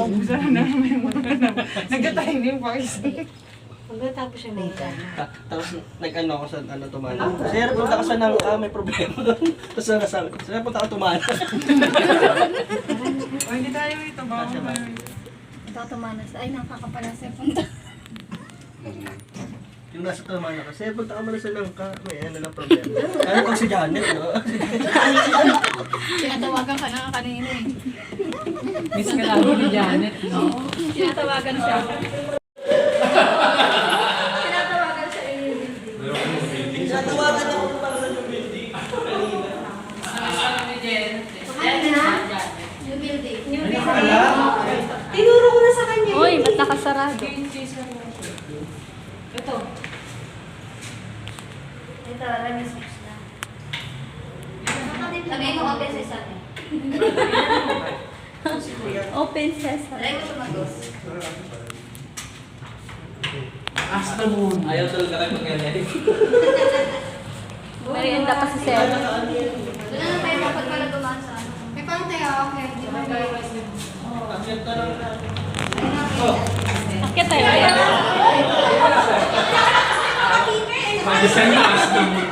Sana namin mo. Nagkatahimik pa isa. Pagkatapos siya may Tapos nag-ano ako sa tumana. Sir, punta ka sa Nangka, may problema. Tapos nasabi ko, sir, punta ka tumana. O, hindi tayo ito. Baka Kasya ba? Tatumanas. Ay, nakakapala sa punta. Yung nasa tumana ka, sir, punta ka muna sa Nangka, may ano lang problema. Ano pag si Janet, no? Tinatawagan ka na kanina eh. Miss ka lagi ni Janet, no? Tinatawagan siya. Tinatawagan siya eh. Natawagan ako para sa yung building. New building. Tinuro ko na sa kanya. Uy, ba't nakasarado? Ito. Ito, remis na. Sabihin mo open sesame. Open sesame. Aray mo tumagos. Ayaw talaga kayo mag-ganyan. Merienda pa si Sir. Doon na tayo kapag pala dumaan sa ano. May parang tayo okay. Di ba tayo? Akyat na lang natin. Akit tayo. Mag-design na as na muna.